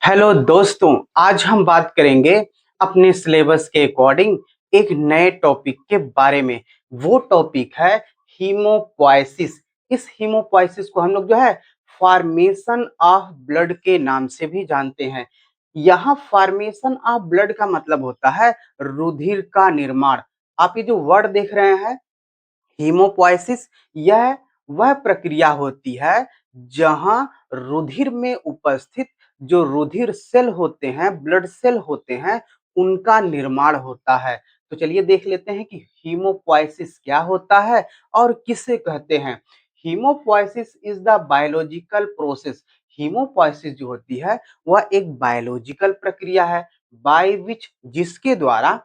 Hello दोस्तों, आज हम बात करेंगे अपने सिलेबस के अकॉर्डिंग एक नए टॉपिक के बारे में। वो टॉपिक है हीमोपोइसिस। इस हीमोपोइसिस को हम लोग जो है फॉर्मेशन ऑफ ब्लड के नाम से भी जानते हैं। यहाँ फॉर्मेशन ऑफ ब्लड का मतलब होता है रुधिर का निर्माण। आप ये जो वर्ड देख रहे हैं हीमोपोइसिस, यह वह प्रक्रिया होती है जहां रुधिर में उपस्थित जो रुधिर सेल होते हैं, ब्लड सेल होते हैं, उनका निर्माण होता है। तो चलिए देख लेते हैं कि हीमोपोइसिस क्या होता है और किसे कहते हैं। Haemopoiesis is the biological process. Haemopoiesis जो होती है वह एक बायोलॉजिकल प्रक्रिया है बाय विच, जिसके द्वारा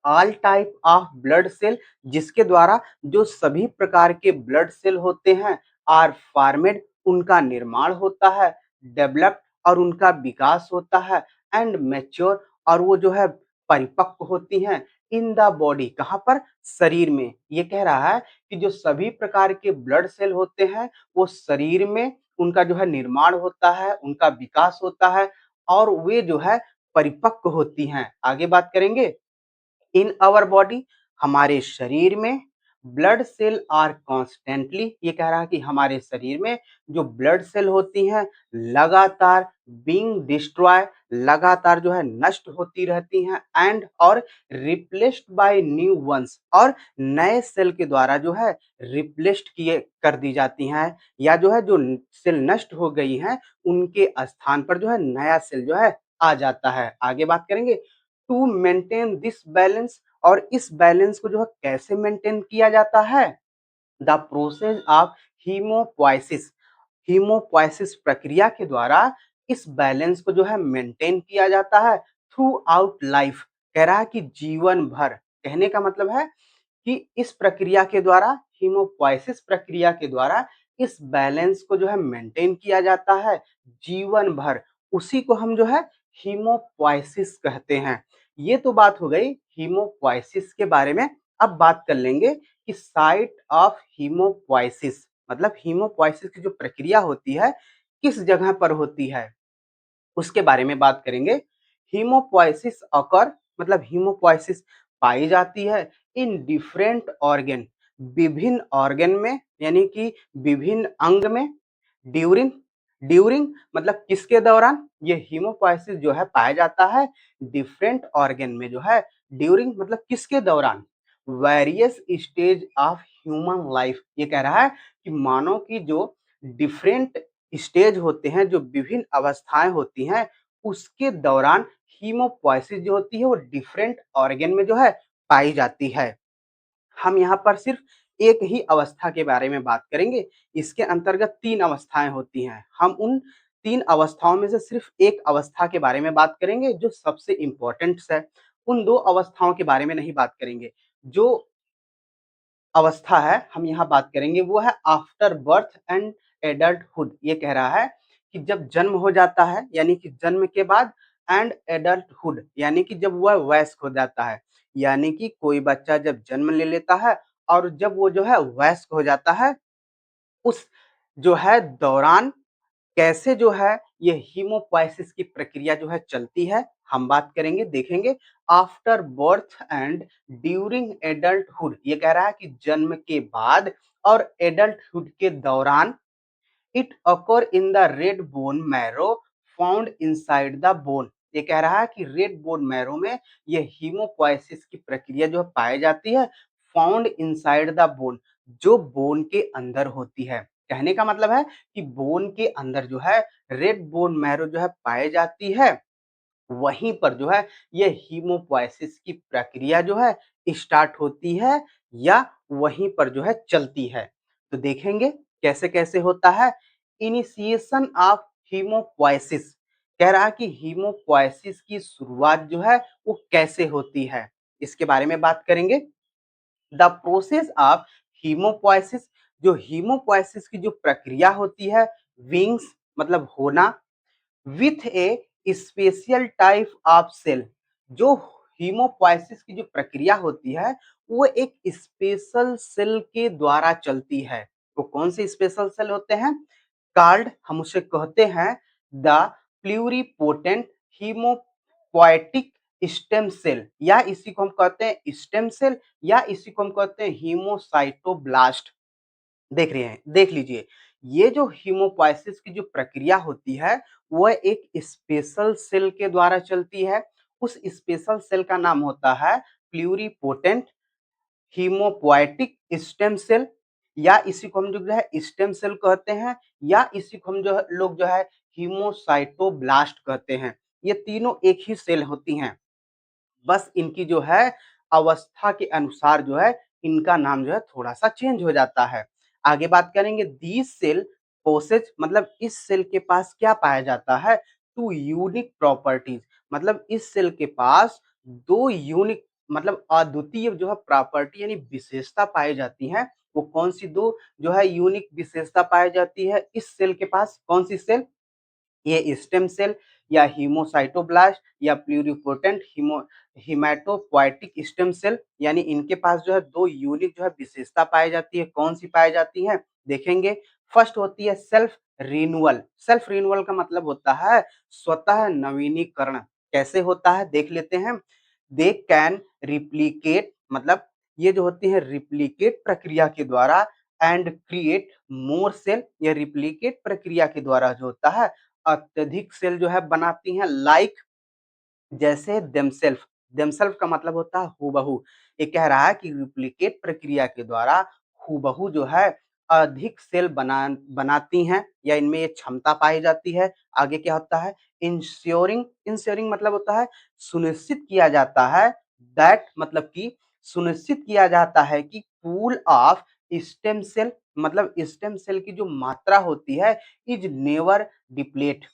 all type of blood cell, जिसके द्वारा जो सभी प्रकार के ब्लड सेल होते हैं आर फॉर्मेड, उनका निर्माण होता है, डेवलप्ड और उनका विकास होता है, एंड मैच्योर और वो जो है परिपक्व होती हैं इन द बॉडी। कहाँ पर? शरीर में। ये कह रहा है कि जो सभी प्रकार के ब्लड सेल होते हैं वो शरीर में उनका जो है निर्माण होता है, उनका विकास होता है और वे जो है परिपक्व होती हैं। आगे बात करेंगे। इन आवर बॉडी, हमारे शरीर में ब्लड सेल आर कॉन्स्टेंटली, ये कह रहा है कि हमारे शरीर में जो ब्लड सेल होती हैं लगातार बीइंग डिस्ट्रॉय, लगातार जो है नष्ट होती रहती हैं, एंड और रिप्लेस्ड बाय न्यू वंस, और नए सेल के द्वारा जो है रिप्लेस्ड किए कर दी जाती हैं, या जो है जो सेल नष्ट हो गई हैं उनके स्थान पर जो है नया सेल जो है आ जाता है। आगे बात करेंगे। टू मेंटेन दिस बैलेंस, और इस बैलेंस को जो है कैसे मेंटेन किया जाता है? The process of haemopoiesis. Haemopoiesis प्रक्रिया के द्वारा इस बैलेंस को जो है मेंटेन किया जाता है थ्रू आउट लाइफ। कह रहा है कि जीवन भर। कहने का मतलब है कि इस प्रक्रिया के द्वारा, हीमोपोइसिस प्रक्रिया के द्वारा इस बैलेंस को जो है मेंटेन किया जाता है जीवन भर। उसी को हम जो है हीमोपोइसिस कहते हैं। ये तो बात हो गई हीमोपोइसिस के बारे में। अब बात कर लेंगे कि साइट ऑफ हीमोपोइसिस, मतलब हीमोपोइसिस की जो प्रक्रिया होती है किस जगह पर होती है उसके बारे में बात करेंगे। हीमोपोइसिस अकर, मतलब हीमोपोइसिस पाई जाती है इन डिफरेंट ऑर्गन, विभिन्न ऑर्गन में, यानी कि विभिन्न अंग में। ड्यूरिंग, ड्यूरिंग मतलब किसके दौरान? ये हीमोपोइसिस जो है पाया जाता है डिफरेंट ऑर्गन में जो है। ड्यूरिंग मतलब किसके दौरान? Various stage of human life. ये कह रहा है कि मानव की जो डिफरेंट स्टेज होते हैं, जो विभिन्न अवस्थाएं होती हैं, उसके दौरान हीमोपोइसिस जो होती है वो डिफरेंट ऑर्गन में जो है पाई जाती है। हम यहाँ पर सिर्फ एक ही अवस्था के बारे में बात करेंगे। इसके अंतर्गत 3 अवस्थाएं होती हैं। हम उन 3 अवस्थाओं में से सिर्फ एक अवस्था के बारे में बात करेंगे जो सबसे इम्पोर्टेंट है। उन 2 अवस्थाओं के बारे में नहीं बात करेंगे। जो अवस्था है हम यहाँ बात करेंगे वो है आफ्टर बर्थ एंड एडल्टहुड। ये कह रहा है कि जब जन्म हो जाता है, यानी कि जन्म के बाद, एंड एडल्टहुड यानी कि जब वह वयस्क हो जाता है। यानी कि कोई बच्चा जब जन्म ले लेता है और जब वो जो है वयस्क हो जाता है, उस जो है दौरान कैसे जो है ये हीमोपोइसिस की प्रक्रिया जो है चलती है, हम बात करेंगे, देखेंगे। After birth and during adulthood, ये कह रहा है कि जन्म के बाद और एडल्टहुड के दौरान। It occur in the red bone marrow found inside the bone. ये कह रहा है कि रेड बोन मैरो में ये हीमोपोइसिस की प्रक्रिया जो है पाई जाती है फाउंड इनसाइड द बोन, जो बोन के अंदर होती है। कहने का मतलब है कि बोन के अंदर जो है रेड बोन मैरो जो है पाई जाती है, वहीं पर जो है ये हीमोपोइसिस की प्रक्रिया जो है स्टार्ट होती है या वहीं पर जो है चलती है। तो देखेंगे कैसे कैसे होता है। इनिशिएशन ऑफ हीमोपोइसिस, कह रहा है कि हीमोपोइसिस की शुरुआत जो है वो कैसे होती है, इसके बारे में बात करेंगे। द प्रोसेस ऑफ हीमोपोइसिस, जो हीमोपोइसिस की जो प्रक्रिया होती है, विंग्स मतलब होना, with a special type of cell. जो हीमोपोइसिस की जो प्रक्रिया होती है वो एक स्पेशल सेल के द्वारा चलती है। वो कौन से स्पेशल सेल होते हैं? कार्ड, हम उसे कहते हैं the pluripotent haemopoietic stem cell, या इसी को हम कहते हैं स्टेम सेल, या इसी को हम कहते हैं हीमोसाइटोब्लास्ट। देख लीजिए, ये जो हीमोपोएसिस की जो प्रक्रिया होती है वह एक स्पेशल सेल के द्वारा चलती है। उस स्पेशल सेल का नाम होता है प्लूरिपोटेंट हीमोपोएटिक स्टेम सेल, या इसी को हम जो है स्टेम सेल कहते हैं, या इसी को हम जो है लोग जो है हीमोसाइटोब्लास्ट कहते हैं। ये तीनों एक ही सेल होती हैं, बस इनकी जो है अवस्था के अनुसार जो है इनका नाम जो है थोड़ा-सा चेंज हो जाता है। आगे बात करेंगे, दिस सेल पोसेस मतलब इस सेल के पास क्या पाया जाता है? 2 यूनिक प्रॉपर्टीज, मतलब इस सेल के पास 2 यूनिक मतलब अद्वितीय जो है प्रॉपर्टी यानी विशेषता पाई जाती हैं। वो कौन-सी 2 जो है यूनिक विशेषता पाई जाती है इस सेल के पास? कौन-सी सेल? ये स्टेम सेल या हीमोसाइटोब्लास्ट या प्लूरिपोटेंट हीमैटोपोएटिक स्टेम सेल, यानी इनके पास जो है 2 यूनिक जो है विशेषता पाई जाती है। कौन सी पाई जाती है? देखेंगे, फर्स्ट होती है सेल्फ रिन्यूअल। सेल्फ रिन्यूअल का मतलब होता है स्वतः नवीनीकरण। कैसे होता है देख लेते हैं। दे कैन रिप्लिकेट, मतलब ये जो होती है रिप्लिकेट प्रक्रिया के द्वारा एंड क्रिएट मोर सेल, ये रिप्लिकेट प्रक्रिया के द्वारा जो होता है अत्यधिक सेल जो है बनाती हैं, लाइक जैसे देमसेल्फ। देमसेल्फ का मतलब होता है हूबहू। ये कह रहा है कि रिप्लिकेट प्रक्रिया के द्वारा हूबहू जो है अधिक सेल बनाती हैं, या इनमें ये क्षमता पाई जाती है। आगे क्या होता है? इंश्योरिंग। इंश्योरिंग मतलब होता है सुनिश्चित किया जाता है, दैट मतलब कि सुनिश्चित किया जाता है कि पूल ऑफ स्टेम सेल, मतलब स्टेम सेल की जो मात्रा होती है is never deplete.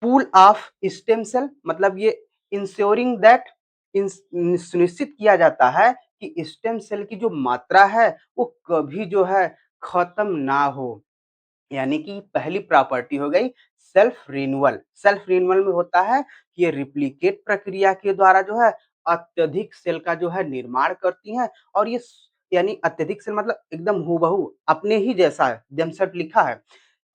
Pool of stem cell मतलब ये इंश्योरिंग दैट, सुनिश्चित किया जाता है कि स्टेम सेल की जो मात्रा है वो कभी जो है खत्म ना हो। यानी कि पहली प्रॉपर्टी हो गई सेल्फ रिन्यूअल। सेल्फ रिन्यूअल में होता है कि ये रिप्लिकेट प्रक्रिया के द्वारा जो है अत्यधिक सेल का जो है निर्माण करती हैं, और ये यानी अत्यधिक सेल मतलब एकदम हूबहू अपने ही जैसा है, जेमसेट लिखा है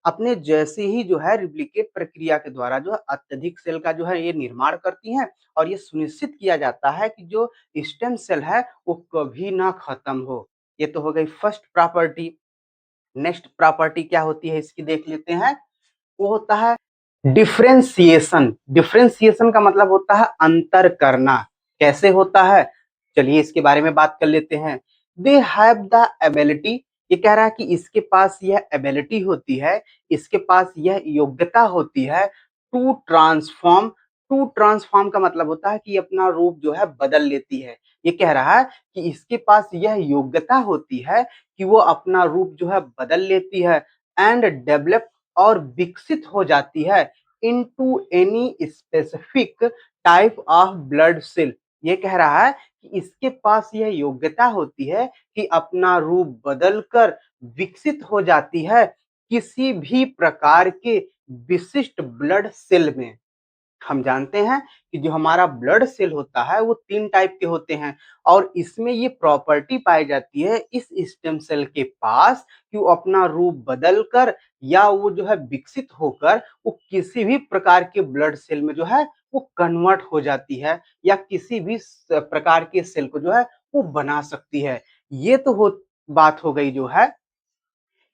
अपने जैसे ही जो है रिप्लिकेट प्रक्रिया के द्वारा जो है अत्यधिक सेल का जो है ये निर्माण करती हैं, और ये सुनिश्चित किया जाता है कि जो स्टेम सेल है वो कभी ना खत्म हो। ये तो हो गई फर्स्ट प्रॉपर्टी। नेक्स्ट प्रॉपर्टी क्या होती है इसकी देख लेते हैं। वो होता है डिफरेंशिएशन। डिफरेंशिएशन का मतलब होता है अंतर करना। कैसे होता है चलिए इसके बारे में बात कर लेते हैं। दे हैव द एबिलिटी, ये कह रहा है कि इसके पास यह एबिलिटी होती है, इसके पास यह योग्यता होती है टू ट्रांसफॉर्म। टू ट्रांसफॉर्म का मतलब होता है कि अपना रूप जो है बदल लेती है। ये कह रहा है कि इसके पास यह योग्यता होती है कि वो अपना रूप जो है बदल लेती है एंड डेवलप और विकसित हो जाती है into any specific type of blood cell. ये कह रहा है कि इसके पास यह योग्यता होती है कि अपना रूप बदलकर विकसित हो जाती है किसी भी प्रकार के विशिष्ट ब्लड सेल में। हम जानते हैं कि जो हमारा ब्लड सेल होता है वो 3 टाइप के होते हैं, और इसमें ये प्रॉपर्टी पाई जाती है इस स्टेम सेल के पास कि वो अपना रूप बदल कर या वो जो है विकसित होकर वो किसी भी प्रकार के ब्लड सेल में जो है वो कन्वर्ट हो जाती है, या किसी भी प्रकार के सेल को जो है वो बना सकती है। ये तो बात हो गई जो है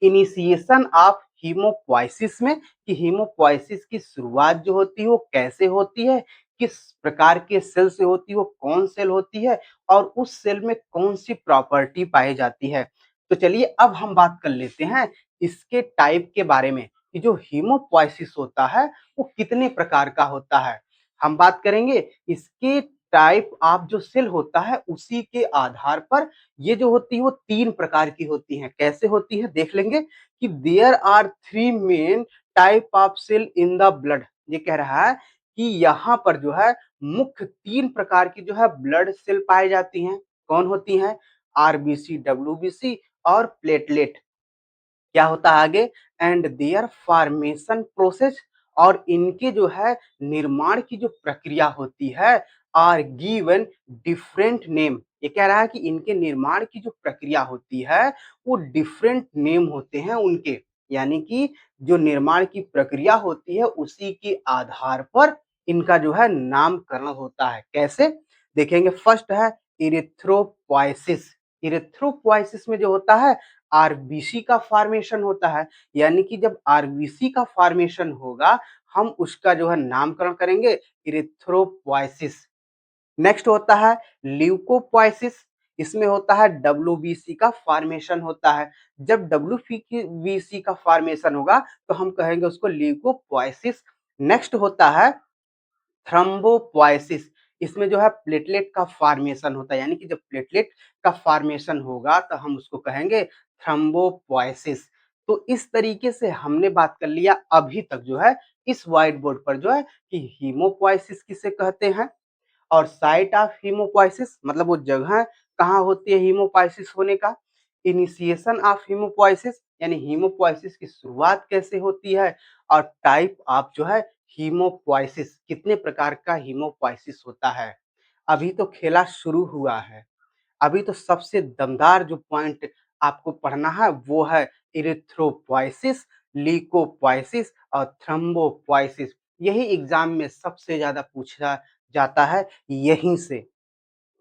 इनिशिएशन ऑफ हीमोपोइसिस में, कि हीमोपोइसिस की शुरुआत जो होती है वो कैसे होती है, किस प्रकार के सेल से होती है, वो कौन सेल होती है, और उस सेल में कौन सी प्रॉपर्टी पाई जाती है। तो चलिए अब हम बात कर लेते हैं इसके टाइप के बारे में, कि जो हीमोपोइसिस होता है वो कितने प्रकार का होता है। हम बात करेंगे इसके टाइप ऑफ जो सेल होता है उसी के आधार पर ये जो होती है वो 3 प्रकार की होती हैं। कैसे होती है देख लेंगे कि there are 3 main type of cell in the blood. ये कह रहा है कि यहाँ पर जो है मुख्य 3 प्रकार की जो है ब्लड सेल पाई जाती हैं। कौन होती हैं? आरबीसी, डब्ल्यूबीसी और प्लेटलेट। क्या होता है आगे? एंड देयर फॉर्मेशन प्रोसेस, और इनके जो है निर्माण की जो प्रक्रिया होती है आर गिवन डिफरेंट नेम। ये कह रहा है कि इनके निर्माण की जो प्रक्रिया होती है वो डिफरेंट नेम होते हैं उनके। यानी कि जो निर्माण की प्रक्रिया होती है उसी के आधार पर इनका जो है नामकरण होता है। कैसे? देखेंगे, फर्स्ट है इरिथ्रोपोइसिस। इरिथ्रोपोइसिस में जो होता है आरबीसी का फॉर्मेशन होता है, यानी कि जब आरबीसी का फॉर्मेशन होगा हम उसका जो है नामकरण करेंगे इरिथ्रोपोइसिस। नेक्स्ट होता है ल्यूकोपोइसिस। इसमें होता है डब्ल्यूबीसी का फॉर्मेशन होता है। जब डब्ल्यूबीसी का फॉर्मेशन होगा तो हम कहेंगे उसको ल्यूकोपोइसिस। नेक्स्ट होता है थ्रोम्बोपोइसिस। इसमें जो है प्लेटलेट का फॉर्मेशन होता है, यानी कि जब प्लेटलेट का फॉर्मेशन होगा तो हम उसको कहेंगे थ्रोम्बोपोइसिस। तो इस तरीके से हमने बात कर लिया अभी तक जो है इस व्हाइट बोर्ड पर जो है कि हीमोपोइसिस किसे कहते हैं और साइट ऑफ हीमोपोइसिस मतलब वो जगह कहाँ होती है हीमोपोइसिस होने का। इनिशिएशन ऑफ हीमोपोइसिस यानी हीमोपोइसिस की शुरुआत कैसे होती है और टाइप ऑफ जो है हीमोपोइसिस, कितने प्रकार का हीमोपोइसिस होता है। अभी तो खेला शुरू हुआ है। अभी तो सबसे दमदार जो पॉइंट आपको पढ़ना है वो है इरिथ्रोपोइसिस, ल्यूकोपोइसिस और थ्रोम्बोपोइसिस। यही एग्जाम में सबसे ज्यादा पूछा जाता है यहीं से।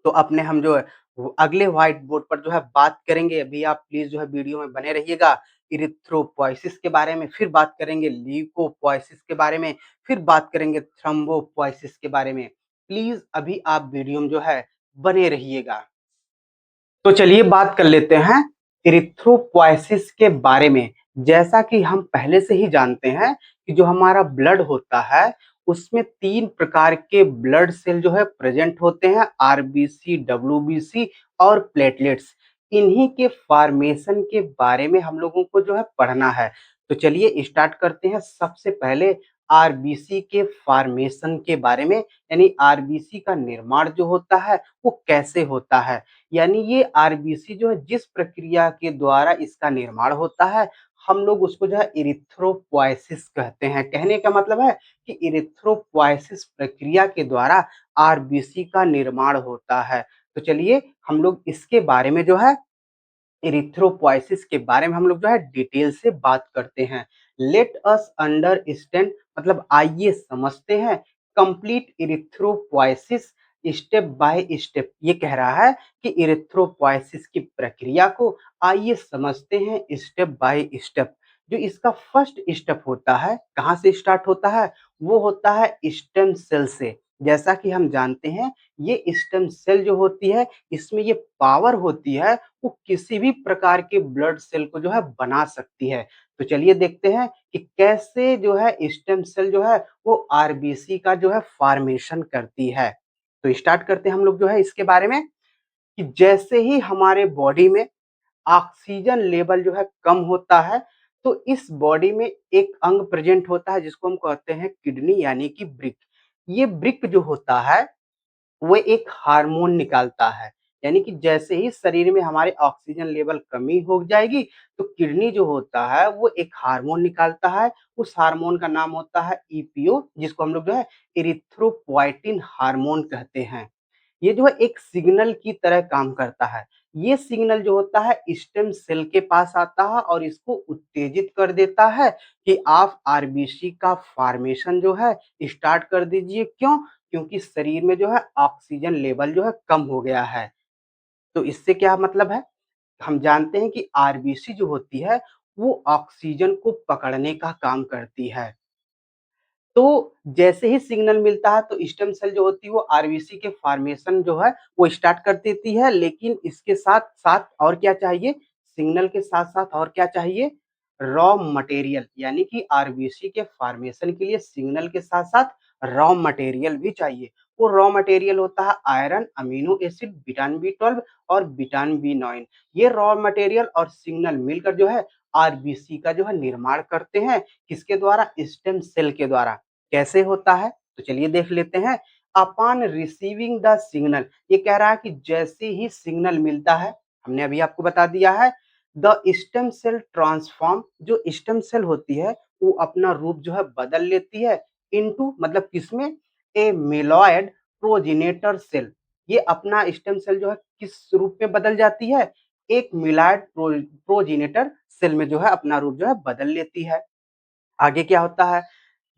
तो अपने हम जो है वो अगले व्हाइट बोर्ड पर जो है बात करेंगे। अभी आप प्लीज जो है वीडियो में बने रहिएगा। इरिथ्रोपोइसिस के बारे में, फिर बात करेंगे ल्यूकोपोइसिस के बारे में, फिर बात करेंगे थ्रोम्बोपोइसिस के बारे में। प्लीज अभी आप वीडियो में जो है बने रहिएगा। तो चलिए बात कर लेते हैं इरिथ्रोपोइसिस के बारे में। जैसा कि हम पहले से ही जानते हैं कि जो हमारा ब्लड होता है उसमें 3 प्रकार के ब्लड सेल जो है प्रेजेंट होते हैं, आरबीसी, डब्ल्यूबीसी और प्लेटलेट्स। इन्हीं के फॉर्मेशन के बारे में हम लोगों को जो है पढ़ना है। तो चलिए स्टार्ट करते हैं। सबसे पहले आरबीसी के फॉर्मेशन के बारे में, यानी आरबीसी का निर्माण जो होता है वो कैसे होता है। यानी ये आरबीसी जो है जिस प्रक्रिया के द्वारा इसका निर्माण होता है हम लोग उसको जो है इरिथ्रोपोइसिस कहते हैं। कहने का मतलब है कि इरिथ्रोपोइसिस प्रक्रिया के द्वारा आरबीसी का निर्माण होता है। तो चलिए हम लोग इसके बारे में जो है इरिथ्रोपोइसिस के बारे में हम लोग जो है डिटेल से बात करते हैं। लेट अस अंडरस्टैंड मतलब आइए समझते हैं complete erythropoiesis step by step. ये कह रहा है कि इरिथ्रोपोइसिस की प्रक्रिया को आइए समझते हैं स्टेप बाय स्टेप। जो इसका फर्स्ट स्टेप होता है कहाँ से स्टार्ट होता है, वो होता है स्टेम सेल से। जैसा कि हम जानते हैं ये स्टेम सेल जो होती है इसमें ये पावर होती है वो किसी भी प्रकार के ब्लड सेल को जो है बना सकती है। तो चलिए देखते हैं कि कैसे जो है स्टेम सेल जो है वो आरबीसी का जो है फॉर्मेशन करती है। तो स्टार्ट करते हैं हम लोग जो है इसके बारे में कि जैसे ही हमारे बॉडी में ऑक्सीजन लेवल जो है कम होता है तो इस बॉडी में एक अंग प्रेजेंट होता है जिसको हम कहते हैं किडनी यानी कि ब्रिक। ये ब्रिक जो होता है वो एक हार्मोन निकालता है, यानी कि जैसे ही शरीर में हमारे ऑक्सीजन लेवल कमी हो जाएगी तो किडनी जो होता है वो एक हार्मोन निकालता है। उस हार्मोन का नाम होता है ईपीओ, जिसको हम लोग जो है इरिथ्रोपोइटिन हार्मोन कहते हैं। ये जो है एक सिग्नल की तरह काम करता है। ये सिग्नल जो होता है स्टेम सेल के पास आता है और इसको उत्तेजित कर देता है कि आप आरबीसी का फॉर्मेशन जो है स्टार्ट कर दीजिए। क्यों? क्योंकि शरीर में जो है ऑक्सीजन लेवल जो है कम हो गया है। तो इससे क्या मतलब है, हम जानते हैं कि आरबीसी जो होती है वो ऑक्सीजन को पकड़ने का काम करती है। तो जैसे ही सिग्नल मिलता है तो स्टेम सेल जो होती है वो आरबीसी के फॉर्मेशन जो है वो स्टार्ट कर देती है। लेकिन इसके साथ साथ और क्या चाहिए, सिग्नल के साथ साथ और क्या चाहिए, रॉ मटेरियल। यानी कि आरबीसी के फॉर्मेशन के लिए सिग्नल के साथ साथ रॉ मटेरियल भी चाहिए। वो रॉ मटेरियल होता है iron, amino acid, vitamin B 12 और विटामिन बी 9। ये रॉ मटेरियल और सिग्नल मिलकर जो है आरबीसी का जो है निर्माण करते हैं। किसके द्वारा, स्टेम सेल के द्वारा। कैसे होता है तो चलिए देख लेते हैं। अपॉन रिसीविंग द सिग्नल, ये कह रहा है कि जैसे ही सिग्नल मिलता है, हमने अभी आपको बता दिया है, द स्टेम सेल ट्रांसफॉर्म, जो स्टेम सेल होती है वो अपना रूप जो है बदल लेती है इनटू मतलब किसमें, ए मेलॉयड प्रोजेनेटर सेल। ये अपना स्टेम सेल जो है किस रूप में बदल जाती है, एक मिलायड प्रोजेनिटर सेल में जो है अपना रूप जो है बदल लेती है। आगे क्या होता है,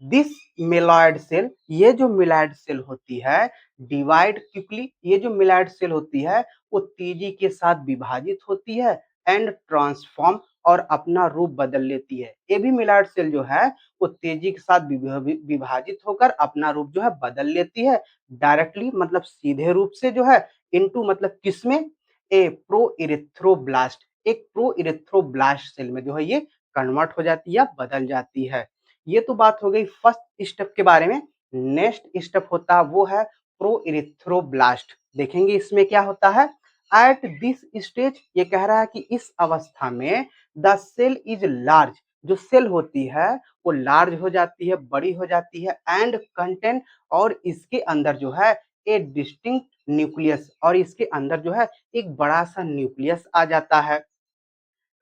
दिस मिलॉयड सेल, ये जो मिलॉयड सेल होती है, डिवाइड क्विकली, ये जो मिलॉयड सेल होती है वो तेजी के साथ विभाजित होती है एंड ट्रांसफॉर्म, और अपना रूप बदल लेती है। ये भी मिलॉयड सेल जो है वो तेजी के साथ विभाजित होकर अपना रूप जो है बदल लेती है, डायरेक्टली मतलब सीधे रूप से जो है, इनटू मतलब किसमें, ए प्रो इरिथ्रोब्लास्ट, एक प्रो इरिथ्रोब्लास्ट सेल में जो है ये कन्वर्ट हो जाती है या बदल जाती है। ये तो बात हो गई फर्स्ट स्टेप के बारे में। नेक्स्ट स्टेप होता है वो है प्रो इरिथ्रोब्लास्ट। देखेंगे इसमें क्या होता है। एट दिस स्टेज, ये कह रहा है कि इस अवस्था में द सेल इज लार्ज, जो सेल होती है वो लार्ज हो जाती है, बड़ी हो जाती है, एंड कंटेंट, और इसके अंदर जो है ए डिस्टिंक्ट न्यूक्लियस, और इसके अंदर जो है एक बड़ा सा न्यूक्लियस आ जाता है।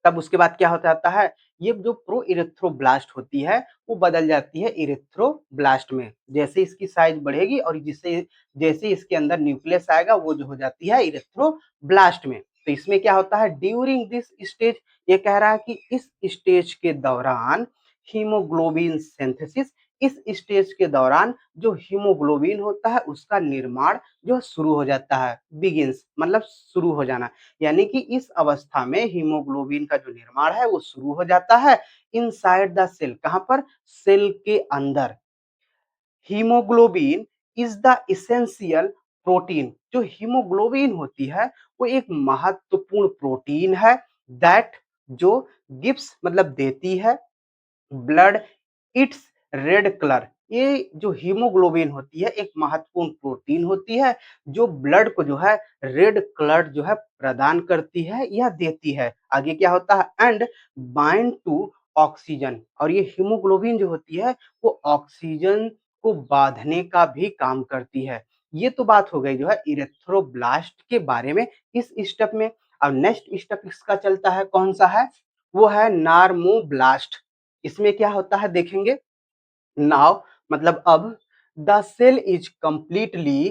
तब उसके बाद क्या हो जाता है, ये जो प्रो इरेथ्रोब्लास्ट होती है वो बदल जाती है इरेथ्रोब्लास्ट में। जैसे इसकी साइज बढ़ेगी और जिससे जैसे इसके अंदर न्यूक्लियस आएगा वो जो हो जाती है इरेथ्रोब्लास्ट में। तो इसमें क्या होता है, ड्यूरिंग दिस स्टेज, ये कह रहा है कि इस स्टेज के दौरान हीमोग्लोबिन सिंथेसिस, इस स्टेज के दौरान जो हीमोग्लोबिन होता है उसका निर्माण जो शुरू हो जाता है, बिगिंस मतलब शुरू हो जाना, यानी कि इस अवस्था में हीमोग्लोबिन का जो निर्माण है वो शुरू हो जाता है इनसाइड द सेल। कहां पर, सेल के अंदर। Haemoglobin is the essential protein, जो हीमोग्लोबिन होती है वो एक महत्वपूर्ण प्रोटीन है, दैट जो गिव्स मतलब देती है ब्लड इट्स रेड कलर। ये जो हीमोग्लोबिन होती है एक महत्वपूर्ण प्रोटीन होती है जो ब्लड को जो है रेड कलर जो है प्रदान करती है या देती है। आगे क्या होता है, एंड बाइंड टू ऑक्सीजन, और ये हीमोग्लोबिन जो होती है वो ऑक्सीजन को बांधने का भी काम करती है। ये तो बात हो गई जो है इरेथ्रोब्लास्ट के बारे में इस स्टेप में। अब नेक्स्ट स्टेप इसका चलता है, कौन सा है, वो है नार्मोब्लास्ट। इसमें क्या होता है देखेंगे। नाउ मतलब अब the cell is completely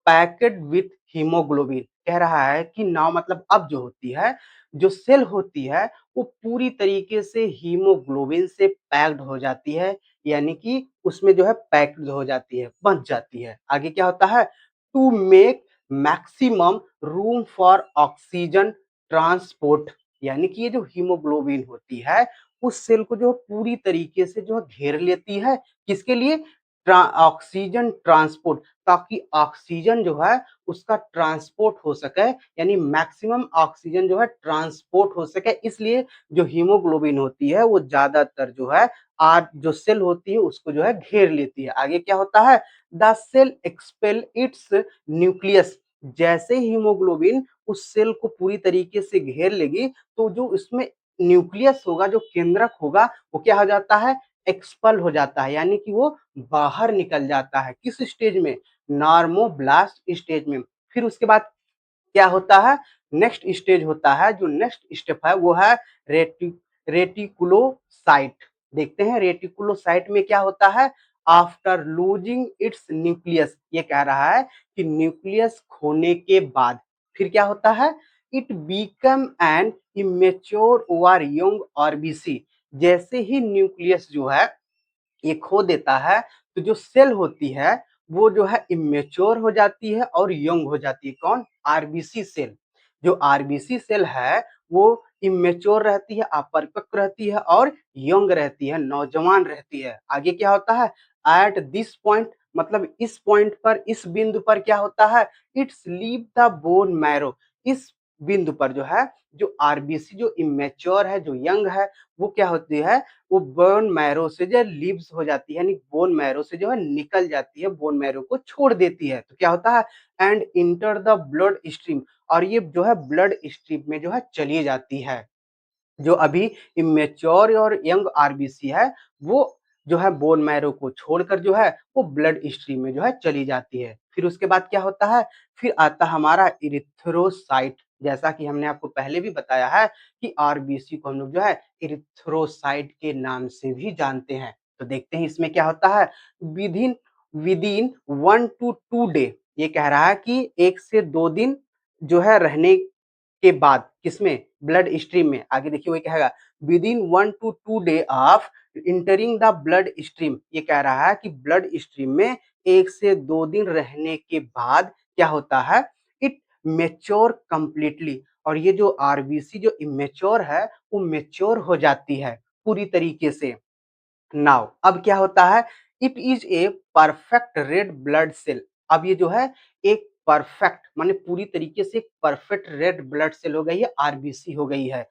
packed with haemoglobin, कह रहा है कि नाउ मतलब अब जो होती है, जो सेल होती है वो पूरी तरीके से हीमोग्लोबिन से पैक्ड हो जाती है, यानी कि उसमें जो है पैक्ड हो जाती है, बंध जाती है। आगे क्या होता है, to make maximum room for oxygen transport, यानी कि ये जो हीमोग्लोबिन होती है उस सेल को जो पूरी तरीके से जो घेर लेती है, किसके लिए, ऑक्सीजन ट्रांसपोर्ट, ताकि ऑक्सीजन जो है उसका ट्रांसपोर्ट हो सके, यानी मैक्सिमम ऑक्सीजन जो है ट्रांसपोर्ट हो सके। इसलिए जो हीमोग्लोबिन होती है वो ज्यादातर जो है आज जो सेल होती है उसको जो है घेर लेती है। आगे क्या होता है, the cell expel its nucleus, जैसे हीमोग्लोबिन उस सेल को पूरी तरीके से घेर लेगी तो जो इसमें न्यूक्लियस होगा, जो केंद्रक होगा, वो क्या हो जाता है, एक्सपल हो जाता है, यानी कि वो बाहर निकल जाता है। किस स्टेज में, नॉर्मोब्लास्ट स्टेज में। फिर उसके बाद क्या होता है, नेक्स्ट स्टेज होता है, जो नेक्स्ट स्टेप है वो है रेटि रेटिकुलोसाइट। देखते हैं रेटिकुलोसाइट में क्या होता है, आफ्टर लूजिंग इट्स न्यूक्लियस, ये कह रहा है कि न्यूक्लियस खोने के बाद फिर क्या होता है, it become an immature over young RBC, जैसे ही न्यूक्लियस जो है ये खो देता है तो जो सेल होती है वो जो है इमेच्योर हो जाती है और यंग हो जाती है। कौन, आरबीसी सेल। जो आरबीसी सेल है वो इमेच्योर रहती है, अपरिपक्व रहती है और यंग रहती है, नौजवान रहती है। आगे क्या होता है, एट दिस पॉइंट मतलब इस पॉइंट पर, इस बिंदु पर क्या होता है, it's leave the bone marrow, इस बिंदु पर जो है जो आरबीसी जो इमेच्योर है, जो यंग है, वो क्या होती है, वो बोन मैरो से जो लीव्स हो जाती है, यानी बोन मैरो से जो है निकल जाती है, बोन मैरो को छोड़ देती है। तो क्या होता है, and enter the blood stream, और ये जो है ब्लड स्ट्रीम में जो है चली जाती है। जो अभी इमेच्योर और यंग आरबीसी है वो जो है बोन मैरो को छोड़कर जो है वो ब्लड स्ट्रीम में जो है चली जाती है। फिर उसके बाद क्या होता है, फिर आता हमारा इरिथ्रोसाइट। जैसा कि हमने आपको पहले भी बताया है कि आरबीसी को हम लोग जो है इरिथ्रोसाइट के नाम से भी जानते हैं। तो देखते हैं इसमें क्या होता है, विदिन विदिन 1 to 2 डे, ये कह रहा है कि 1 से 2 दिन जो है रहने के बाद किसमें, ब्लड स्ट्रीम में, आगे देखिए वो कहेगा within 1 to 2 day of entering the blood stream, ये कह रहा है कि ब्लड स्ट्रीम में 1 से 2 दिन रहने के बाद क्या होता है, इट मेच्योर कंप्लीटली, और ये जो आरबीसी जो इमेच्योर है वो मेच्योर हो जाती है पूरी तरीके से। नाउ अब क्या होता है, it is a perfect red blood cell, अब ये जो है एक परफेक्ट माने पूरी तरीके से एक परफेक्ट रेड ब्लड सेल हो गई है, आरबीसी हो गई है।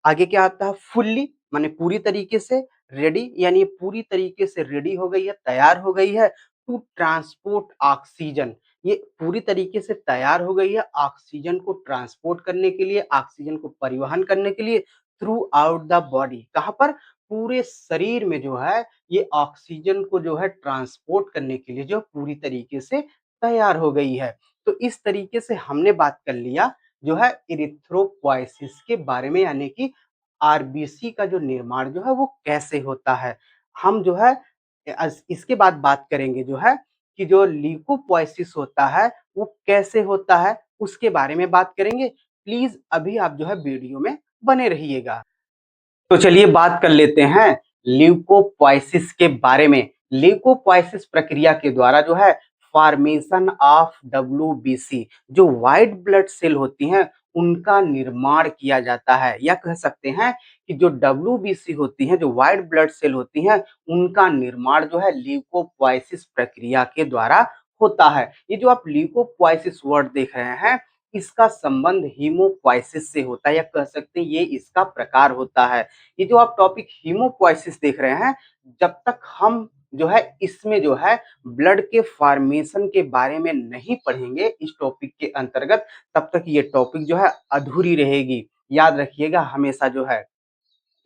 आगे क्या आता है, फुल्ली माने पूरी तरीके से, रेडी यानी पूरी तरीके से रेडी हो गई है, तैयार हो गई है, टू ट्रांसपोर्ट ऑक्सीजन, ये पूरी तरीके से तैयार हो गई है ऑक्सीजन को ट्रांसपोर्ट करने के लिए, ऑक्सीजन को परिवहन करने के लिए थ्रू आउट द बॉडी, कहाँ पर, पूरे शरीर में जो है ये ऑक्सीजन को जो है ट्रांसपोर्ट करने के लिए जो पूरी तरीके से तैयार हो गई है। तो इस तरीके से हमने बात कर लिया जो है इरिथ्रोपोइसिस के बारे में, यानी कि आरबीसी का जो निर्माण जो है वो कैसे होता है। हम जो है इसके बाद बात करेंगे जो है कि जो ल्यूकोपोइसिस होता है वो कैसे होता है, उसके बारे में बात करेंगे। प्लीज अभी आप जो है वीडियो में बने रहिएगा। तो चलिए बात कर लेते हैं ल्यूकोपोइसिस के बारे में। ल्यूकोपोइसिस प्रक्रिया के द्वारा जो है फॉर्मेशन ऑफ डब्ल्यूबीसी, जो व्हाइट ब्लड सेल होती हैं उनका निर्माण किया जाता है, या कह सकते हैं कि जो डब्ल्यूबीसी होती हैं, जो व्हाइट ब्लड सेल होती हैं, उनका निर्माण जो है ल्यूकोपोइसिस प्रक्रिया के द्वारा होता है। ये जो आप ल्यूकोपोइसिस वर्ड देख रहे हैं, इसका संबंध हीमोपोइसिस से होता है, या कह सकते हैं ये इसका प्रकार होता है। ये जो आप टॉपिक हीमोपोइसिस देख रहे हैं, जब तक हम जो है इसमें जो है ब्लड के फॉर्मेशन के बारे में नहीं पढ़ेंगे इस टॉपिक के अंतर्गत, तब तक ये टॉपिक जो है अधूरी रहेगी, याद रखिएगा हमेशा जो है।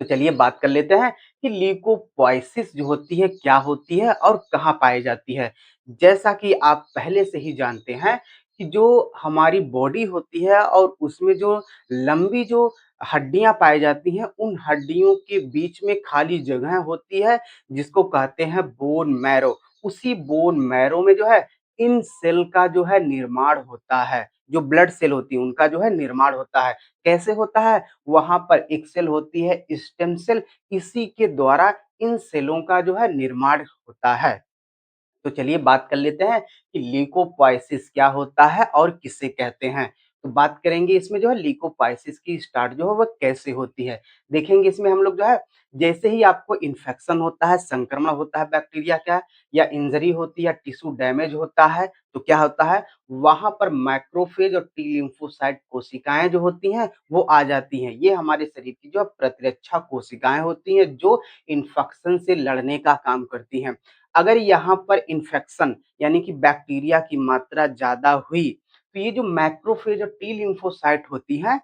तो चलिए बात कर लेते हैं कि ल्यूकोपोइसिस जो होती है क्या होती है और कहाँ पाई जाती है। जैसा कि आप पहले से ही जानते हैं कि जो हमारी बॉडी होती है और उसमें जो लंबी जो हड्डियां पाई जाती हैं, उन हड्डियों के बीच में खाली जगह होती है जिसको कहते हैं बोन मैरो। उसी बोन मैरो में जो है इन सेल का जो है निर्माण होता है, जो ब्लड सेल होती है उनका जो है निर्माण होता है। कैसे होता है, वहां पर एक सेल होती है स्टेम सेल, इसी के द्वारा इन सेलों का जो है निर्माण होता है। तो चलिए बात कर लेते हैं कि ल्यूकोपोइसिस क्या होता है और किसे कहते हैं। तो बात करेंगे इसमें जो है ल्यूकोपोइसिस की स्टार्ट जो है वो कैसे होती है। देखेंगे इसमें हम लोग जो है जैसे ही आपको इन्फेक्शन होता है, संक्रमण होता है बैक्टीरिया का, या इंजरी होती है या टिश्यू डैमेज होता है, तो क्या होता है, वहां पर मैक्रोफेज और टी लिम्फोसाइट कोशिकाएं जो होती हैं वो आ जाती हैं। ये हमारे शरीर की जो प्रतिरक्षा कोशिकाएं होती हैं जो इन्फेक्शन से लड़ने का काम करती हैं। अगर यहाँ पर इन्फेक्शन यानी कि बैक्टीरिया की मात्रा ज़्यादा हुई, तो ये जो मैक्रोफेज और टी लिम्फोसाइट होती हैं,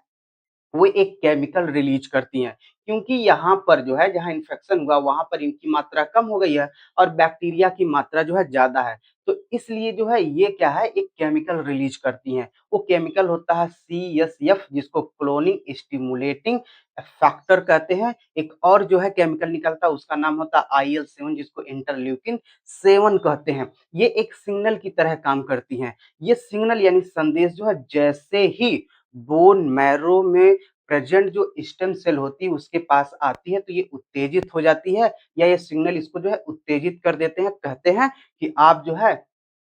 वो एक केमिकल रिलीज करती हैं, क्योंकि यहाँ पर जो है जहाँ इन्फेक्शन हुआ वहां पर इनकी मात्रा कम हो गई है और बैक्टीरिया की मात्रा जो है ज्यादा है। तो इसलिए जो है ये क्या है, एक केमिकल रिलीज करती हैं। वो केमिकल होता है CSF, जिसको क्लोनिंग स्टिमुलेटिंग फैक्टर कहते हैं। एक और जो है केमिकल निकलता है उसका नाम होता है IL-7, जिसको इंटरल्यूकिन 7 कहते हैं। ये एक सिग्नल की तरह काम करती हैं। ये सिग्नल यानी संदेश जो है जैसे ही बोन मैरो में प्रेजेंट जो स्टेम सेल होती है उसके पास आती है, तो ये उत्तेजित हो जाती है, या ये सिग्नल इसको जो है उत्तेजित कर देते हैं। कहते हैं कि आप जो है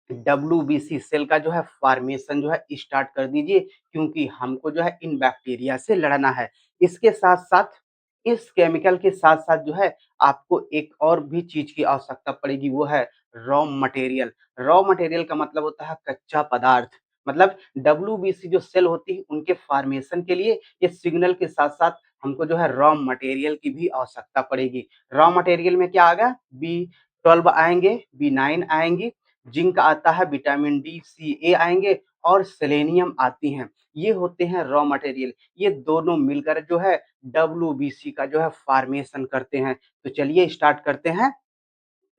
डब्ल्यूबीसी सेल का जो है फॉर्मेशन जो है स्टार्ट कर दीजिए, क्योंकि हमको जो है इन बैक्टीरिया से लड़ना है। इसके साथ साथ इस केमिकल के साथ साथ जो है आपको एक और भी चीज की आवश्यकता पड़ेगी, वो है रॉ मटेरियल। रॉ मटेरियल का मतलब होता है कच्चा पदार्थ। मतलब डब्ल्यूबीसी जो सेल होती है उनके फॉर्मेशन के लिए ये सिग्नल के साथ साथ हमको जो है रॉ मटेरियल की भी आवश्यकता पड़ेगी। रॉ मटेरियल में क्या आ गया, B12 आएंगे, B9 आएंगी, जिंक आता है, विटामिन D, C, A आएंगे, और सेलेनियम आती हैं। ये होते हैं रॉ मटेरियल। ये दोनों मिलकर जो है डब्ल्यूबीसी का जो है फॉर्मेशन करते हैं। तो चलिए स्टार्ट करते हैं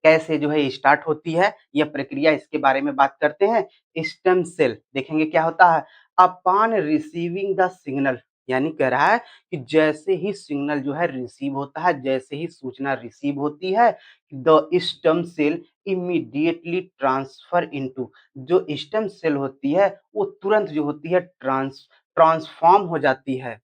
कैसे जो है स्टार्ट होती है यह प्रक्रिया, इसके बारे में बात करते हैं। स्टेम सेल देखेंगे क्या होता है, अपॉन रिसीविंग द सिग्नल, यानी कह रहा है कि जैसे ही सिग्नल जो है रिसीव होता है, जैसे ही सूचना रिसीव होती है, the stem cell immediately transfer into, जो स्टेम सेल होती है वो तुरंत जो होती है ट्रांसफॉर्म हो जाती है।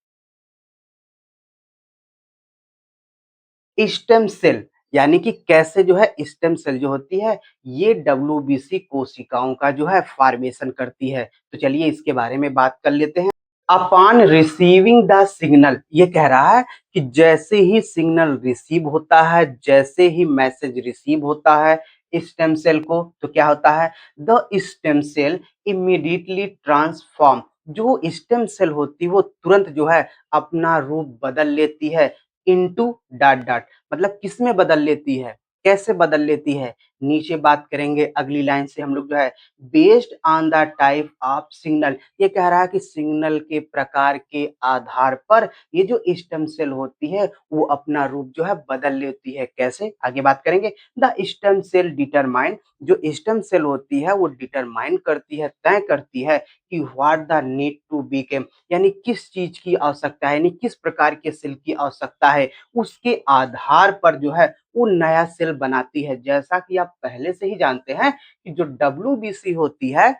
स्टेम सेल यानी कि कैसे जो है स्टेम सेल जो होती है ये डब्ल्यूबीसी कोशिकाओं का जो है फॉर्मेशन करती है। तो चलिए इसके बारे में बात कर लेते हैं। अपॉन रिसीविंग द सिग्नल, ये कह रहा है कि जैसे ही सिग्नल रिसीव होता है, जैसे ही मैसेज रिसीव होता है स्टेम सेल को, तो क्या होता है, the stem cell immediately transform, जो स्टेम सेल होती है वो तुरंत जो है अपना रूप बदल लेती है इनटू डॉट डॉट, मतलब किस में बदल लेती है, कैसे बदल लेती है, नीचे बात करेंगे अगली लाइन से हम लोग जो है based on the type of signal, ये कह रहा है कि सिग्नल के प्रकार के आधार पर ये जो स्टेम सेल होती है वो अपना रूप जो है बदल लेती है। कैसे, आगे बात करेंगे। द स्टेम सेल डिटरमाइन, जो स्टेम सेल होती है वो डिटरमाइन करती है, तय करती है कि what the need to become, यानी किस चीज की आवश्यकता है, यानी किस प्रकार के सेल की आवश्यकता है, उसके आधार पर जो है वो नया सेल बनाती है। जैसा कि आप पहले से ही जानते हैं कि जो डब्ल्यूबीसी होती है,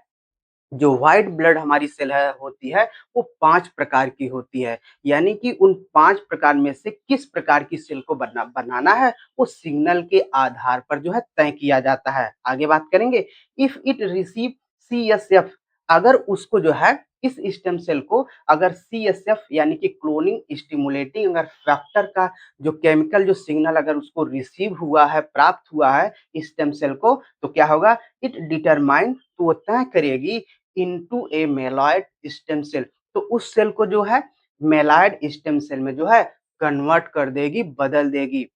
जो व्हाइट ब्लड हमारी सेल है होती है वो 5 प्रकार की होती है, यानी कि उन 5 प्रकार में से किस प्रकार की सेल को बनाना है वो सिग्नल के आधार पर जो है तय किया जाता है। आगे बात करेंगे। इफ इट रिसीव सीएसएफ, अगर उसको जो है इस स्टेम सेल को अगर सीएसएफ यानी कि क्लोनिंग स्टिमुलेटिंग अगर फैक्टर का जो केमिकल जो सिग्नल अगर उसको रिसीव हुआ है, प्राप्त हुआ है स्टेम सेल को, तो क्या होगा, इट डिटरमाइन, तो वो तय करेगी इनटू ए मेलॉइड स्टेम सेल, तो उस सेल को जो है मेलॉइड स्टेम सेल में जो है कन्वर्ट कर देगी, बदल देगी।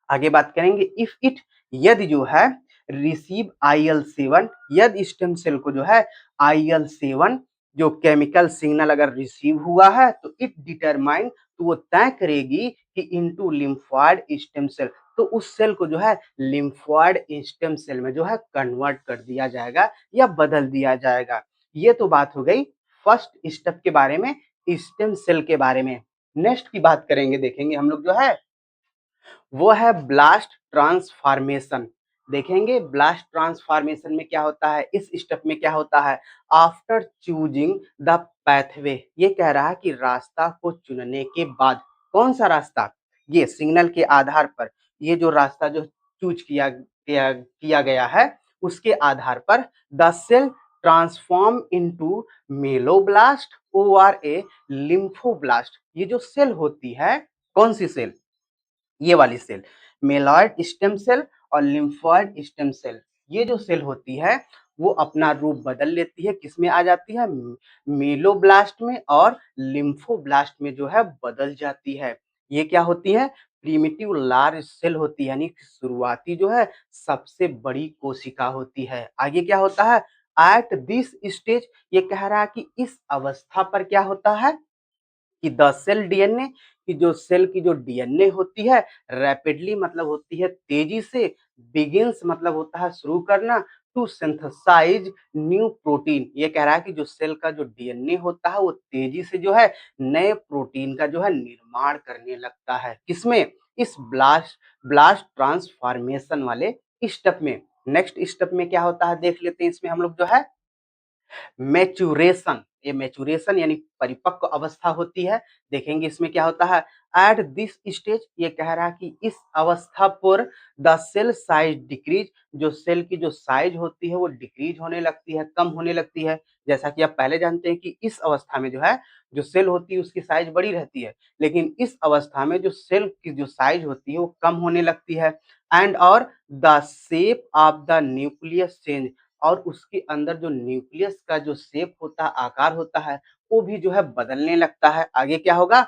आगे बात करेंगे। इफ इट, यदि जो है रिसीव IL-7, यदि स्टेम सेल को जो है IL-7 जो केमिकल सिग्नल अगर रिसीव हुआ है तो इट डिटरमाइन, तो वो तय करेगी कि इनटू लिम्फोइड स्टेम सेल, तो उस सेल को जो है लिम्फोइड स्टेम सेल में जो है कन्वर्ट कर दिया जाएगा या बदल दिया जाएगा। ये तो बात हो गई फर्स्ट स्टेप के बारे में, स्टेम सेल के बारे में। नेक्स्ट की बात करेंगे, देखेंगे हम लोग जो है वो है ब्लास्ट ट्रांसफॉर्मेशन। देखेंगे ब्लास्ट ट्रांसफॉर्मेशन में क्या होता है, इस स्टेप में क्या होता है। आफ्टर चूजिंग द पैथवे, ये कह रहा है कि रास्ता को चुनने के बाद, कौन सा रास्ता, ये सिग्नल के आधार पर ये जो रास्ता जो चूज किया गया है उसके आधार पर द सेल ट्रांसफॉर्म इनटू मेलोब्लास्ट और ए लिम्फोब्लास्ट, ये जो सेल होती है, कौन सी सेल, ये वाली सेल, मेलॉइड स्टेम सेल और लिम्फोइड स्टेम सेल, ये जो सेल होती है वो अपना रूप बदल लेती है, किसमें आ जाती है, मेलोब्लास्ट में और लिम्फोब्लास्ट में जो है बदल जाती है। ये क्या होती है, प्रिमिटिव लार्ज सेल होती है, यानी शुरुआती जो है सबसे बड़ी कोशिका होती है। आगे क्या होता है, एट दिस स्टेज, ये कह रहा है कि इस अवस्था पर क्या होता है कि द सेल डीएनए, कि जो सेल की जो डीएनए होती है रैपिडली मतलब होती है तेजी से, बिगिंस मतलब होता है शुरू करना, टू सिंथेसाइज न्यू प्रोटीन, ये कह रहा है कि जो सेल का जो डीएनए होता है वो तेजी से जो है नए प्रोटीन का जो है निर्माण करने लगता है, किसमें, इस ब्लास्ट ट्रांसफॉर्मेशन वाले स्टेप में। नेक्स्ट स्टेप में क्या होता है देख लेते हैं, इसमें हम लोग जो है मैच्यूरेशन, ये मैच्यूरेशन यानी परिपक्व अवस्था होती है। देखेंगे इसमें क्या होता है, एट दिस स्टेज, ये कह रहा है कि इस अवस्था पर द सेल साइज डिक्रीज, जो सेल की जो साइज होती है वो डिक्रीज होने लगती है, कम होने लगती है। जैसा कि आप पहले जानते हैं कि इस अवस्था में जो है जो सेल होती है उसकी साइज बड़ी रहती है, लेकिन इस अवस्था में जो सेल की जो साइज होती है वो कम होने लगती है। एंड और the shape of the nucleus change, और उसके अंदर जो न्यूक्लियस का जो शेप होता है, आकार होता है, वो भी जो है बदलने लगता है। आगे क्या होगा,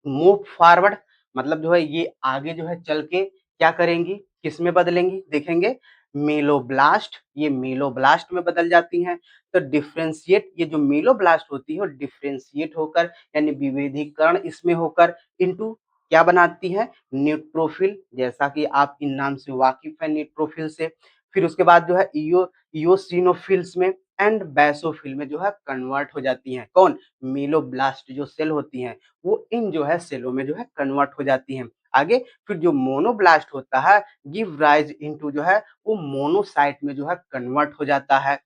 मूव फॉरवर्ड, मतलब जो है ये आगे जो है चल के क्या करेंगी, किसमें बदलेंगी, देखेंगे मेलोब्लास्ट, ये मेलोब्लास्ट में बदल जाती हैं। तो डिफरेंशिएट, ये जो मेलोब्लास्ट होती है वो डिफरेंशिएट होकर यानी विभेदीकरण इसमें होकर इनटू क्या बनाती है, न्यूट्रोफिल, जैसा कि आप इन नाम से वाकिफ है न्यूट्रोफिल से। फिर उसके बाद जो है इयोसिनोफिल्स में एंड बेसोफिल में जो है कन्वर्ट हो जाती हैं, कौन, मेलोब्लास्ट जो सेल होती हैं वो इन जो है सेलों में जो है कन्वर्ट हो जाती हैं। आगे फिर जो मोनोब्लास्ट होता है गिव राइज इनटू जो है वो मोनोसाइट में जो है कन्वर्ट हो जाता है।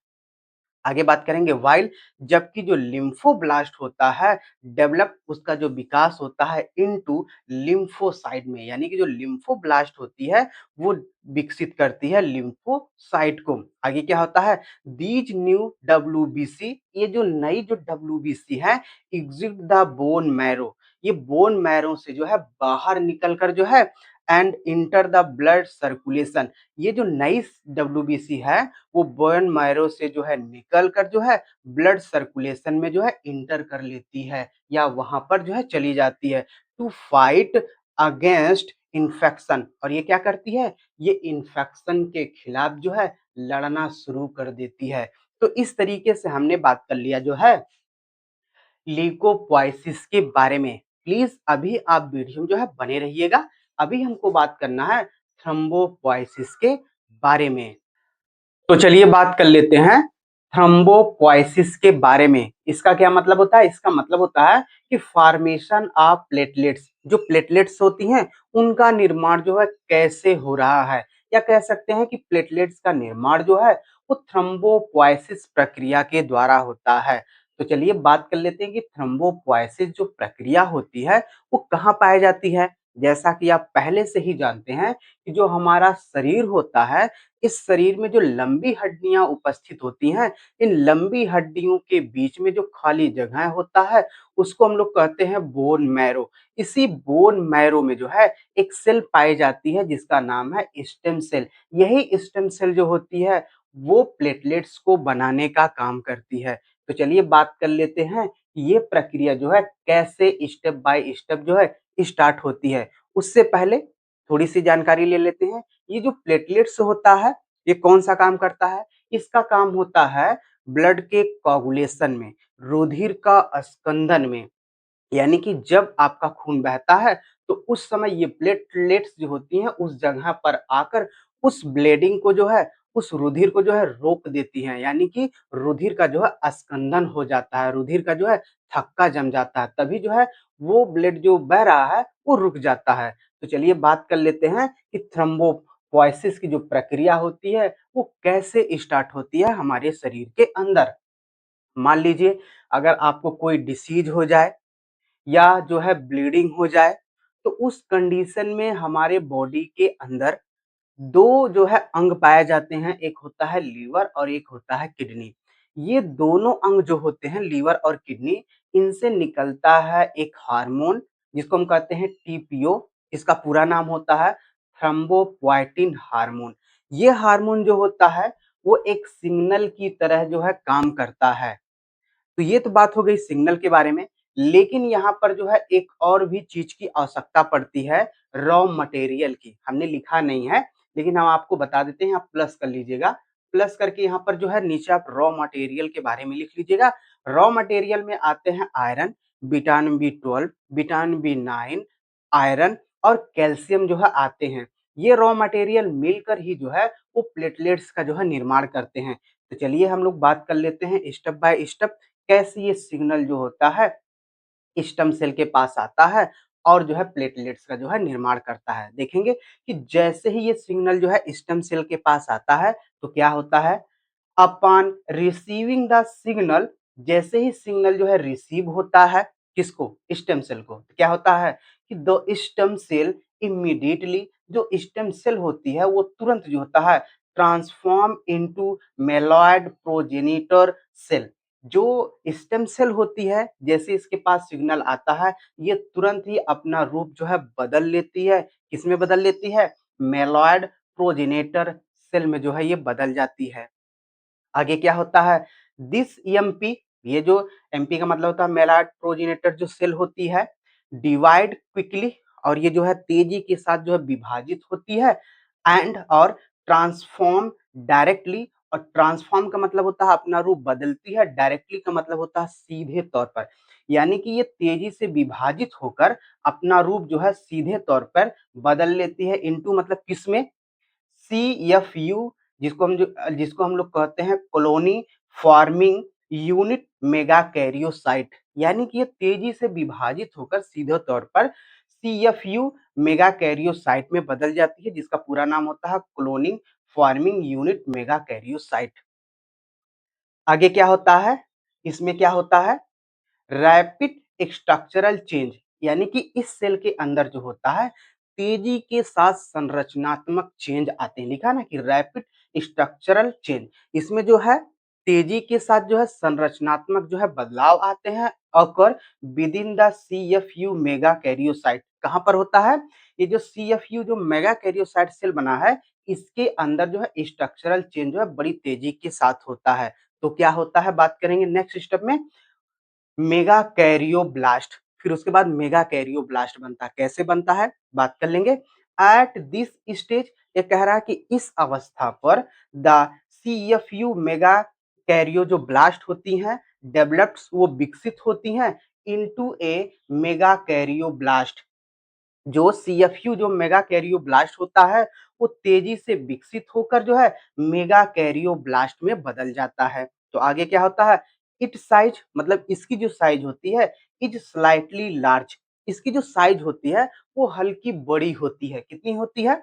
आगे बात करेंगे वाइल, जबकि जो लिम्फोब्लास्ट होता है डेवलप, उसका जो विकास होता है इनटू लिम्फोसाइट में, यानी कि जो लिम्फोब्लास्ट होती है वो विकसित करती है लिम्फोसाइट को। आगे क्या होता है, दीज न्यू डब्ल्यूबीसी, ये जो नई जो डब्ल्यूबीसी है एग्जिट द बोन मैरो, ये बोन मैरो से जो है बाहर निकल कर जो है and enter the blood circulation, ये जो नई डब्ल्यूबीसी है वो बोन मैरो से जो है निकल कर जो है ब्लड सर्कुलेशन में जो है इंटर कर लेती है या वहां पर जो है चली जाती है टू फाइट अगेंस्ट इन्फेक्शन। और ये क्या करती है, ये इन्फेक्शन के खिलाफ जो है लड़ना शुरू कर देती है। तो इस तरीके से हमने बात कर लिया जो है ल्यूकोपोइसिस के बारे में। प्लीज अभी आप वीडियो में जो है बने रहिएगा। अभी हमको बात करना है थ्रोम्बोपोइसिस के बारे में। तो चलिए बात कर लेते हैं थ्रोम्बोपोइसिस के बारे में। इसका क्या मतलब होता है, इसका मतलब होता है कि फॉर्मेशन ऑफ प्लेटलेट्स, जो प्लेटलेट्स होती हैं उनका निर्माण जो है कैसे हो रहा है, या कह सकते हैं कि प्लेटलेट्स का निर्माण जो है वो थ्रोम्बोपोइसिस प्रक्रिया के द्वारा होता है। तो चलिए बात कर लेते हैं कि थ्रोम्बोपोइसिस जो प्रक्रिया होती है वो कहाँ पाई जाती है। जैसा कि आप पहले से ही जानते हैं कि जो हमारा शरीर होता है, इस शरीर में जो लंबी हड्डियां उपस्थित होती हैं, इन लंबी हड्डियों के बीच में जो खाली जगह होता है उसको हम लोग कहते हैं बोन मैरो। इसी बोन मैरो में जो है एक सेल पाई जाती है जिसका नाम है स्टेम सेल। यही स्टेम सेल जो होती है वो प्लेटलेट्स को बनाने का काम करती है। तो चलिए बात कर लेते हैं कि ये प्रक्रिया जो है कैसे स्टेप बाय स्टेप जो है स्टार्ट होती है। उससे पहले थोड़ी सी जानकारी ले लेते हैं। ये जो प्लेटलेट्स होता है ये कौन सा काम करता है, इसका काम होता है ब्लड के कोगुलेशन में, रुधिर का स्कंदन में। यानी कि जब आपका खून बहता है तो उस समय ये प्लेटलेट्स जो होती हैं उस जगह पर आकर उस ब्लीडिंग को जो है, उस रुधिर को जो है रोक देती हैं, यानी कि रुधिर का जो है स्कंदन हो जाता है, रुधिर का जो है थक्का जम जाता है, तभी जो है वो ब्लड जो बह रहा है वो रुक जाता है। तो चलिए बात कर लेते हैं कि थ्रोम्बोपोइसिस की जो प्रक्रिया होती है वो कैसे स्टार्ट होती है हमारे शरीर के अंदर। मान लीजिए अगर आपको कोई डिसीज हो जाए या जो है ब्लीडिंग हो जाए, तो उस कंडीशन में हमारे बॉडी के अंदर दो जो है अंग पाए जाते हैं, एक होता है लीवर और एक होता है किडनी। ये दोनों अंग जो होते हैं लीवर और किडनी, इनसे निकलता है एक हार्मोन जिसको हम कहते हैं टीपीओ। इसका पूरा नाम होता है थ्रोम्बोपोएटिन हार्मोन। ये हार्मोन जो होता है वो एक सिग्नल की तरह जो है काम करता है। तो ये तो बात हो गई सिग्नल के बारे में, लेकिन यहाँ पर जो है एक और भी चीज की आवश्यकता पड़ती है, रॉ मटेरियल की। हमने लिखा नहीं है लेकिन हम आपको बता देते हैं, आप प्लस कर लीजिएगा। प्लस करके यहाँ पर जो है नीचे आप रॉ मटेरियल के बारे में लिख लीजिएगा। रॉ मटेरियल में आते हैं iron, vitamin B 12, vitamin B 9, iron और कैल्शियम जो है आते हैं। ये रॉ मटेरियल मिलकर ही जो है वो प्लेटलेट्स का जो है निर्माण करते हैं। तो चलिए हम लोग बात कर लेते हैं स्टेप बाय स्टेप, कैसे ये सिग्नल जो होता है स्टेम सेल के पास आता है और जो है प्लेटलेट्स का जो है निर्माण करता है। देखेंगे कि जैसे ही ये सिग्नल जो है स्टेम सेल के पास आता है तो क्या होता है, अपॉन रिसीविंग द सिग्नल, जैसे ही सिग्नल जो है रिसीव होता है किसको, स्टेम सेल को, तो क्या होता है कि द स्टेम सेल इमीडिएटली, जो स्टेम सेल होती है वो तुरंत जो होता है ट्रांसफॉर्म इनटू मेलॉइड प्रोजेनिटर सेल। जो स्टेम सेल होती है जैसे इसके पास सिग्नल आता है ये तुरंत ही अपना रूप जो है बदल लेती है, किसमें बदल लेती है, मेलॉइड प्रोजेनेटर सेल में जो है ये बदल जाती है। आगे क्या होता है, दिस एमपी, ये जो एमपी का मतलब होता है मेलाइड प्रोजेनेटर जो सेल होती है, डिवाइड क्विकली, और ये जो है तेजी के साथ जो है विभाजित होती है, एंड और ट्रांसफॉर्म डायरेक्टली, और ट्रांसफॉर्म का मतलब होता है अपना रूप बदलती है, डायरेक्टली का मतलब होता है सीधे तौर पर। यानी कि ये तेजी से विभाजित होकर अपना रूप जो है सीधे तौर पर बदल लेती है, इनटू मतलब किसमें, CFU, जिसको हम लोग कहते हैं colony forming unit mega karyocyte. यानी कि ये तेजी से विभाजित होकर सीधे तौर पर CFU मेगा कैरियोसाइट में बदल जाती है, जिसका पूरा नाम होता है cloning forming unit mega karyocyte. आगे क्या होता है, इसमें क्या होता है, रैपिड स्ट्रक्चरल चेंज, यानी कि इस सेल के अंदर जो होता है तेजी के साथ संरचनात्मक चेंज आते हैं। लिखा ना कि रैपिड स्ट्रक्चरल चेंज, इसमें जो है तेजी के साथ जो है संरचनात्मक जो है बदलाव आते हैं। और with in the CFU mega karyocyte, कहाँ पर होता है, ये जो CFU जो मेगा कैरियोसाइट सेल बना है इसके अंदर जो है स्ट्रक्चरल चेंज जो है बड़ी तेजी के साथ होता है। तो क्या होता है, बात करेंगे नेक्स्ट स्टेप में, मेगा कैरियोब्लास्ट। फिर उसके बाद मेगा कैरियोब्लास्ट बनता है, कैसे बनता है बात कर लेंगे। एट दिस स्टेज, ये कह रहा है कि इस अवस्था पर द CFU मेगा कैरियो जो ब्लास्ट होती हैं डेवलप्ड, वो विकसित होती हैं इनटू ए मेगा कैरियोब्लास्ट। जो CFU जो मेगा कैरियोब्लास्ट होता है वो तेजी से विकसित होकर जो है मेगा कैरियोब्लास्ट में बदल जाता है। तो आगे क्या होता है, इट साइज, मतलब इसकी जो साइज होती है इज स्लाइटली लार्ज, इसकी जो साइज होती है वो हल्की बड़ी होती है। कितनी होती है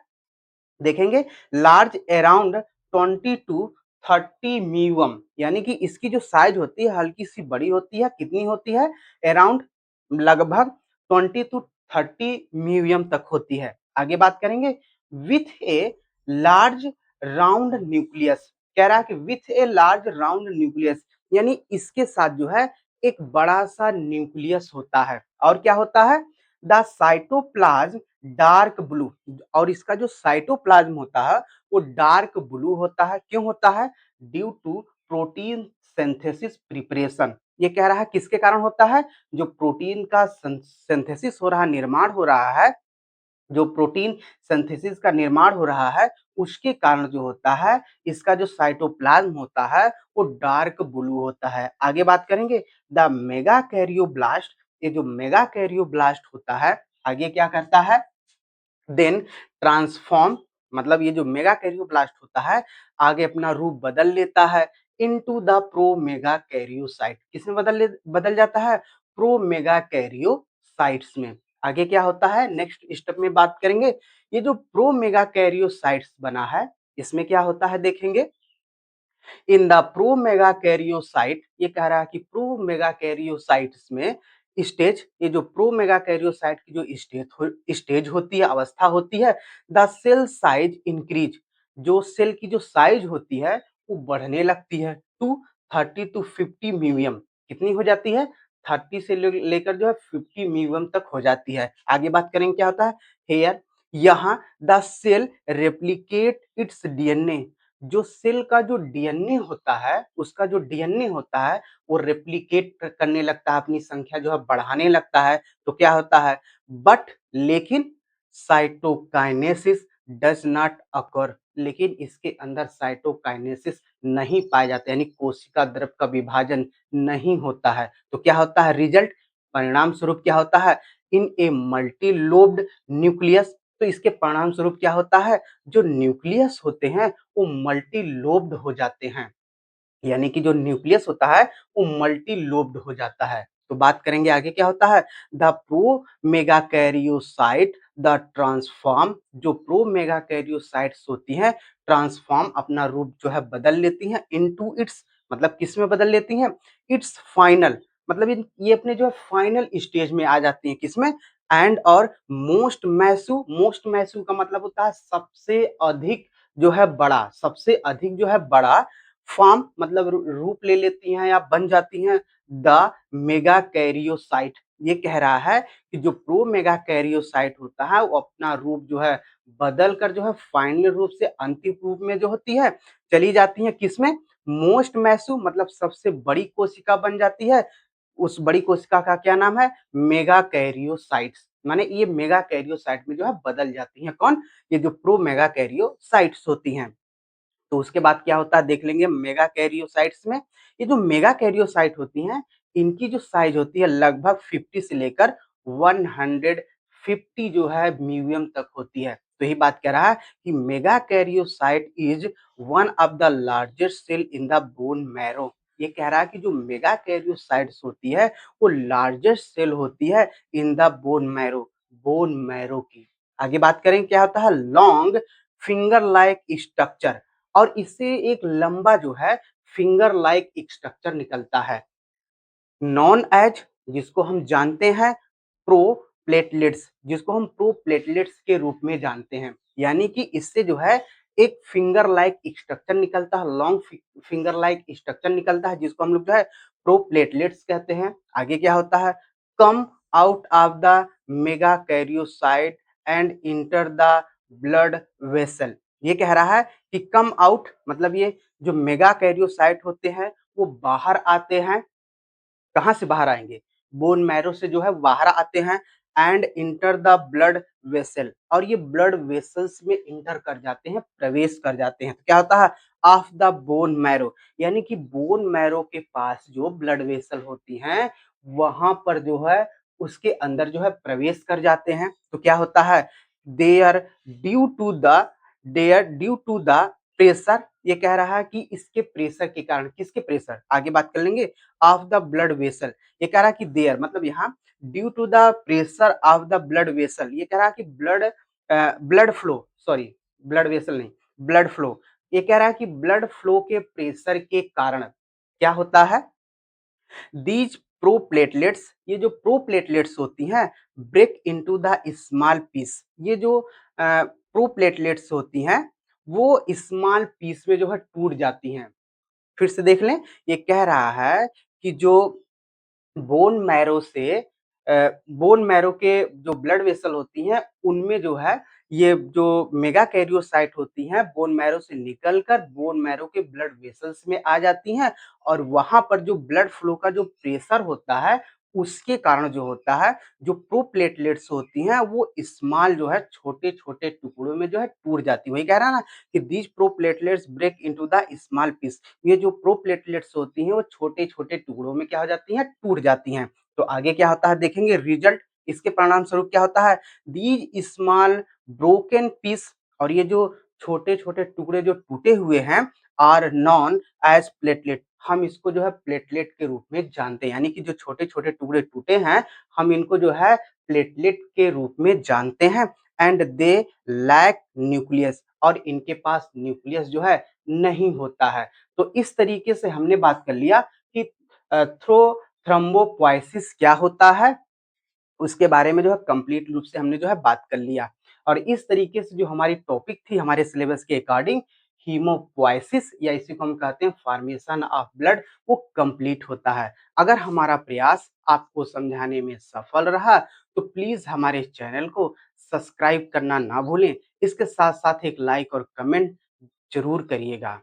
देखेंगे, लार्ज अराउंड 20 to 30 म्यूम, यानी कि इसकी जो साइज होती है हल्की सी बड़ी होती है। कितनी होती है, अराउंड लगभग 20 to 30 म्यूम तक होती है। आगे बात करेंगे, with a large round nucleus, कह रहा है कि with a large round nucleus, यानी इसके साथ जो है एक बड़ा सा न्यूक्लियस होता है। और क्या होता है, द साइटोप्लाज्म डार्क ब्लू, और इसका जो साइटोप्लाज्म होता है वो डार्क ब्लू होता है। क्यों होता है, due to protein synthesis preparation, ये कह रहा है किसके कारण होता है, जो प्रोटीन का सिंथेसिस हो रहा है, निर्माण हो रहा है, जो प्रोटीन सिंथेसिस का निर्माण हो रहा है उसके कारण जो होता है इसका जो साइटोप्लाज्म होता है वो डार्क ब्लू होता है। आगे बात करेंगे, द मेगा कैरियोब्लास्ट, ये जो मेगा कैरियोब्लास्ट होता है आगे क्या करता है, देन ट्रांसफॉर्म, मतलब ये जो मेगा कैरियोब्लास्ट होता है आगे अपना रूप बदल लेता है into the pro mega karyocyte. किसमें बदल जाता है, प्रो मेगा कैरियोसाइट्स में। आगे क्या होता है, नेक्स्ट स्टेप में बात करेंगे, ये जो प्रो मेगा कैरियोसाइट्स बना है इसमें क्या होता है देखेंगे, in the pro mega karyocyte, ये कह रहा है कि प्रो मेगा कैरियोसाइट्स में स्टेज, ये जो प्रो मेगा कैरियोसाइट की जो स्टेज होती है, अवस्था होती है, द सेल साइज इंक्रीज, जो सेल की जो साइज होती है वो बढ़ने लगती है टू 30 to 50 म्यूम, कितनी हो जाती है, 30 से लेकर जो है 50 म्यूम तक हो जाती है। आगे बात करेंगे क्या होता है, हेयर, यहाँ the cell replicate its DNA, जो सेल का जो डीएनए होता है उसका जो डीएनए होता है वो रेप्लिकेट करने लगता है, अपनी संख्या जो है बढ़ाने लगता है। तो क्या होता है, बट लेकिन साइटोकाइनेसिस डज नॉट अकर, लेकिन इसके अंदर साइटोकाइनेसिस नहीं पाया जाता, यानी कोशिका द्रव का विभाजन नहीं होता है। तो क्या होता है रिजल्ट, परिणाम स्वरूप क्या होता है, इन ए मल्टी लोब्ड न्यूक्लियस, तो इसके परिणाम स्वरूप क्या होता है, जो न्यूक्लियस होते हैं वो मल्टी लोब्ड हो जाते हैं, यानी कि जो न्यूक्लियस होता है वो मल्टी लोब्ड हो जाता है। तो बात करेंगे आगे क्या होता है, the pro mega karyocyte the transform, जो प्रो मेगा कैरियोसाइट्स होती हैं ट्रांसफॉर्म, अपना रूप जो है बदल लेती हैं इनटू इट्स, मतलब किस में बदल लेती हैं, इट्स फाइनल, मतलब ये अपने जो है फाइनल स्टेज में आ जाती हैं, किसमें, एंड और मोस्ट मैसिव का मतलब होता है सबसे अधिक जो है बड़ा, सबसे अधिक जो है बड़ा फॉर्म, मतलब रूप ले लेती हैं या बन जाती हैं द मेगा कैरियोसाइट। ये कह रहा है कि जो प्रो मेगा कैरियोसाइट होता है वो अपना रूप जो है बदल कर जो है फाइनल रूप से अंतिम रूप में जो होती है चली जाती है, किसमें, मोस्ट मैसिव, मतलब सबसे बड़ी कोशिका बन जाती है। उस बड़ी कोशिका का क्या नाम है, मेगा कैरियोसाइट्स, माने ये मेगा कैरियोसाइट में जो है बदल जाती हैं। कौन, ये जो प्रो मेगा कैरियोसाइट्स होती हैं। तो उसके बाद क्या होता है देख लेंगे, मेगा कैरियोसाइट्स में, ये जो मेगा कैरियोसाइट होती हैं इनकी जो साइज होती है लगभग 50 से लेकर 150 जो है म्यूजियम तक होती है। तो यही बात कह रहा है कि megakaryocyte is one of the largest cell in the bone marrow, ये कह रहा है कि जो मेगा कैरियोसाइट्स होती है वो लार्जेस्ट सेल होती है इन द बोन मैरो की। आगे बात करें क्या होता है, लॉन्ग फिंगर लाइक स्ट्रक्चर, और इससे एक लंबा जो है फिंगर लाइक एक स्ट्रक्चर निकलता है। नॉन एज जिसको हम जानते हैं प्रोप्लेटलेट्स, जिसको हम प्रोप्लेटलेट्स के रूप में जानते हैं। यानी कि इससे जो है एक फिंगर लाइक स्ट्रक्चर निकलता है, लॉन्ग फिंगर लाइक स्ट्रक्चर निकलता है, जिसको हम लोग जो है प्रोप्लेटलेट्स कहते हैं। आगे क्या होता है? Come out of the megakaryocyte and enter the blood vessel. ये कह रहा है कि कम आउट मतलब ये जो मेगाकैरियोसाइट होते हैं वो बाहर आते हैं। कहाँ से बाहर आएँगे? बोन मैरो से जो है बाहर आते हैं and enter the blood vessel, और ये ब्लड वेसल्स में इंटर कर जाते हैं, प्रवेश कर जाते हैं। तो क्या होता है? ऑफ द बोन मैरो, यानी कि बोन मैरो के पास जो ब्लड वेसल होती हैं, वहाँ पर जो है उसके अंदर जो है प्रवेश कर जाते हैं। तो क्या होता है? There due to the there due to the pressure, ये कह रहा है कि इसके प्रेशर के कारण, किसके प्रेशर? आगे बात कर लेंगे। ऑफ द ब्लड वेसल, ये कह रहा है कि देयर मतलब यहाँ due to the pressure of the blood vessel, ये कह रहा है कि blood flow, sorry blood vessel नहीं, ब्लड फ्लो। ये कह रहा है कि ब्लड फ्लो के प्रेशर के कारण क्या होता है? दीज प्रोप्लेटलेट्स, ये जो प्रोप्लेटलेट्स होती हैं, break into the small piece. ये जो प्रोप्लेटलेट्स होती हैं वो स्मॉल पीस में जो है टूट जाती हैं। फिर से देख लें, ये कह रहा है कि जो बोन मैरो से बोन मैरो के जो ब्लड वेसल होती हैं, उनमें जो है ये जो मेगाकैरियोसाइट होती हैं, बोन मैरो से निकलकर बोन मैरो के ब्लड वेसल्स में आ जाती हैं, और वहाँ पर जो ब्लड फ्लो का जो प्रेशर होता है, उसके कारण जो होता है, जो प्रोप्लेटलेट्स होती हैं, वो स्मॉल जो है छोटे-छोटे टुकड़ों में जो है टूट जाती है। वही कह रहा है ना कि these proplatelets break into the small piece. ये जो प्रोप्लेटलेट्स होती हैं वो छोटे-छोटे टुकड़ों में क्या हो जाती हैं? टूट जाती हैं। तो आगे क्या होता है देखेंगे रिजल्ट, इसके परिणाम स्वरूप क्या होता है? दीज स्मॉल ब्रोकन पीस, और ये जो छोटे-छोटे टुकड़े जो टूटे हुए हैं आर नोन एज़ प्लेटलेट, हम इसको जो है प्लेटलेट के रूप में जानते हैं। यानी कि जो छोटे-छोटे टुकड़े टूटे हैं, हम इनको जो है प्लेटलेट के रूप में जानते हैं। एंड दे लैक न्यूक्लियस, और इनके पास न्यूक्लियस जो है नहीं होता है। तो इस तरीके से हमने बात कर लिया कि थ्रोम्बोपोieसिस क्या होता है, उसके बारे में जो है कंप्लीट रूप से हमने जो है बात कर लिया। और इस तरीके से जो हमारी टॉपिक थी हमारे सिलेबस के अकॉर्डिंग, हीमोपोieसिस या इसी को हम कहते हैं फॉर्मेशन ऑफ ब्लड, वो कंप्लीट होता है। अगर हमारा प्रयास आपको समझाने में सफल रहा तो प्लीज हमारे चैनल को सब्सक्राइब करना ना भूलें। इसके साथ साथ एक लाइक और कमेंट जरूर करिएगा।